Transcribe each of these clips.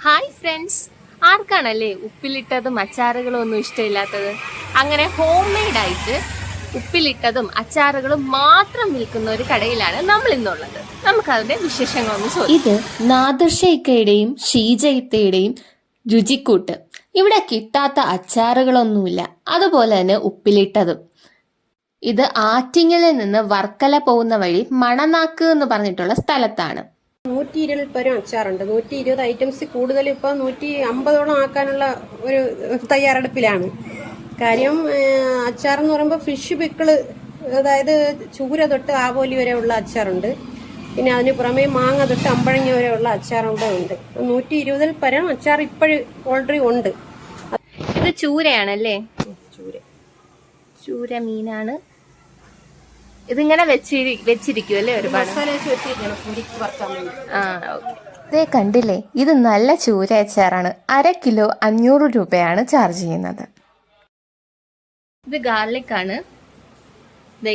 Hi friends, ആർക്കാണല്ലേ ഉപ്പിലിട്ടതും അച്ചാറുകളും ഒന്നും ഇഷ്ടമില്ലാത്തത്? അങ്ങനെ home made ആയിട്ട് ഉപ്പിലിട്ടതും അച്ചാറുകളും മാത്രം വിൽക്കുന്ന ഒരു കടയിലാണ് നമ്മൾ ഇന്നുള്ളത്. നമുക്ക് അതിന്റെ വിശേഷങ്ങളൊന്ന് ചോദിക്കാം. ഇത് നാദർഷയുടെയും ഷീജയുടെയും രുചിക്കൂട്ട്. ഇവിടെ കിട്ടാത്ത അച്ചാറുകളൊന്നുമില്ല, അതുപോലെ തന്നെ ഉപ്പിലിട്ടതും. ഇത് ആറ്റിങ്ങലിൽ നിന്ന് വർക്കല പോകുന്ന വഴി മണനാക്ക് എന്ന് പറഞ്ഞിട്ടുള്ള സ്ഥലത്താണ്. 120 പരം അച്ചാറുണ്ട്. 120 ഐറ്റംസ് കൂടുതൽ ഇപ്പോൾ 150ഓളം ആക്കാനുള്ള ഒരു തയ്യാറെടുപ്പിലാണ്. കാര്യം അച്ചാർ എന്ന് പറയുമ്പോൾ ഫിഷ് പിക്കിള്, അതായത് ചൂര തൊട്ട് ആവോലി വരെ ഉള്ള അച്ചാറുണ്ട്. പിന്നെ അതിന് പുറമെ മാങ്ങ തൊട്ട് അമ്പഴങ്ങ വരെ ഉള്ള അച്ചാറുകൂടെ ഉണ്ട്. 120 പരം അച്ചാർ ഇപ്പോഴും ഓൾറെഡി ഉണ്ട്. ഇത് ചൂരയാണല്ലേ? ചൂര മീനാണ്. ഇതിങ്ങനെ വെച്ചിരിക്കുമല്ലേ ഒരുപാട്? ഇതേ കണ്ടില്ലേ, ഇത് നല്ല ചൂര അച്ചാറാണ്. 1/2 കിലോ 500 രൂപയാണ് ചാർജ് ചെയ്യുന്നത്. ഇത് ഗാർലിക് ആണ്.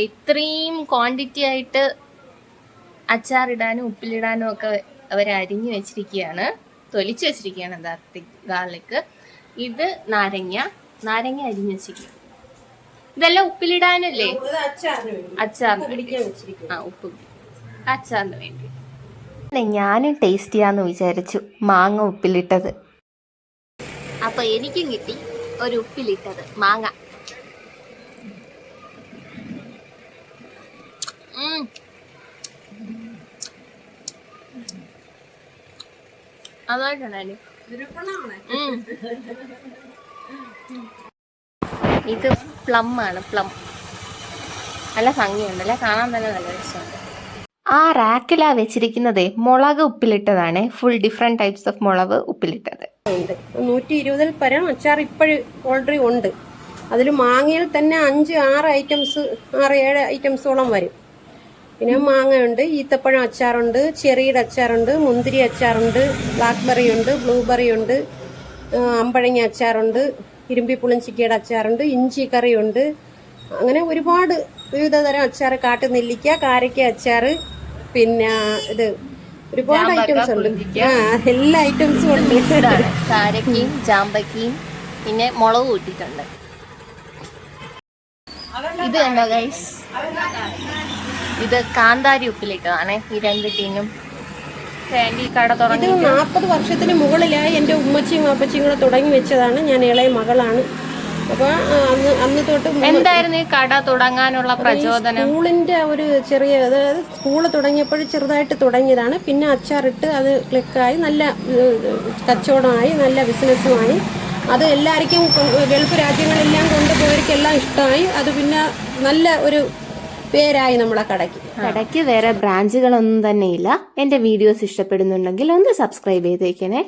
ഇത്രയും ക്വാണ്ടിറ്റി ആയിട്ട് അച്ചാറിടാനും ഉപ്പിലിടാനും ഒക്കെ അവർ അരിഞ്ഞു വെച്ചിരിക്കുകയാണ്, തൊലിച്ചു വെച്ചിരിക്കുകയാണ് ഗാർലിക്. ഇത് നാരങ്ങ അരിഞ്ഞു വെച്ചിരിക്കുക. ഇതെല്ലാം ഉപ്പിലിടാനല്ലേ? അച്ചാറിന് വേണ്ടി. ഞാനും ടേസ്റ്റ് ചെയ്യാന്ന് വിചാരിച്ചു മാങ്ങ ഉപ്പിലിട്ടത്. അപ്പൊ എനിക്കും കിട്ടി ഒരു ഉപ്പിലിട്ടത് മാങ്ങ. അതായിട്ടാണ്. ഇത് പ്ലം ആണ്. പ്ലം നല്ല ഭംഗിയുണ്ടല്ലേ, കാണാൻ തന്നെ നല്ല രസമുണ്ട്. ആ റാക്കിലാ വെച്ചിരിക്കുന്നതേ മുളക് ഉപ്പിലിട്ടതാണ്. ഫുൾ ഡിഫറെന്റ് ടൈപ്സ് ഓഫ് മുളക് ഉപ്പിലിട്ടത്. 120 പരം അച്ചാർ ഇപ്പോഴും ഓൾറെഡി ഉണ്ട്. അതിൽ മാങ്ങയിൽ തന്നെ 5-6 ഐറ്റംസ്, 6-7 ഐറ്റംസോളം വരും. പിന്നെ മാങ്ങയുണ്ട്, ഈത്തപ്പഴം അച്ചാറുണ്ട്, ചെറിയുടെ അച്ചാറുണ്ട്, മുന്തിരി അച്ചാറുണ്ട്, ബ്ലാക്ക്ബെറി ഉണ്ട്, ബ്ലൂബെറി ഉണ്ട്, അമ്പഴങ്ങ അച്ചാറുണ്ട്, ഇരുമ്പി പുളിഞ്ചിക്കയുടെ അച്ചാറുണ്ട്, ഇഞ്ചി കറിയുണ്ട്. അങ്ങനെ ഒരുപാട് വിവിധ തരം അച്ചാർ, കാട്ടുനെല്ലിക്ക, കാരക്ക അച്ചാർ, പിന്നെ ഇത് ഒരുപാട് ഐറ്റംസ് ഉണ്ട്. എല്ലാ ഐറ്റംസും ഉണ്ട്. കാരക്കയും ജാമ്പക്കയും പിന്നെ മുളക് കൂട്ടിയിട്ടുണ്ട്. ഇത് കണ്ടോ ഗൈസ്, ഇത് കാന്താരി ഉപ്പിലിട്ടതാണ്. ഈ 2 ടീനും കട തുടങ്ങി 40 വർഷത്തിന് മുകളിലായി. എൻ്റെ ഉമ്മച്ചിയും അപ്പച്ചിയും കൂടെ തുടങ്ങി വെച്ചതാണ്. ഞാൻ ഇളയ മകളാണ്. അപ്പൊ അന്ന് തൊട്ട് എന്തായിരുന്നു ഈ കട തുടങ്ങാനുള്ള പ്രചോദനം? സ്കൂളിന്റെ ഒരു ചെറിയ, അതായത് സ്കൂള് തുടങ്ങിയപ്പോൾ ചെറുതായിട്ട് തുടങ്ങിയതാണ്. പിന്നെ അച്ചാറിട്ട് അത് ക്ലിക്കായി, നല്ല കച്ചവടമായി, നല്ല ബിസിനസ്സുമായി. അത് എല്ലാവർക്കും ഗൾഫ് രാജ്യങ്ങളെല്ലാം കൊണ്ടുപോയവർക്കെല്ലാം ഇഷ്ടമായി. അത് പിന്നെ നല്ല ഒരു പേരായി നമ്മളെ കടയ്ക്ക്. വേറെ ബ്രാഞ്ചുകളൊന്നും തന്നെ ഇല്ല. എൻ്റെ വീഡിയോസ് ഇഷ്ടപ്പെടുന്നുണ്ടെങ്കിൽ ഒന്ന് സബ്സ്ക്രൈബ് ചെയ്തേക്കണേ.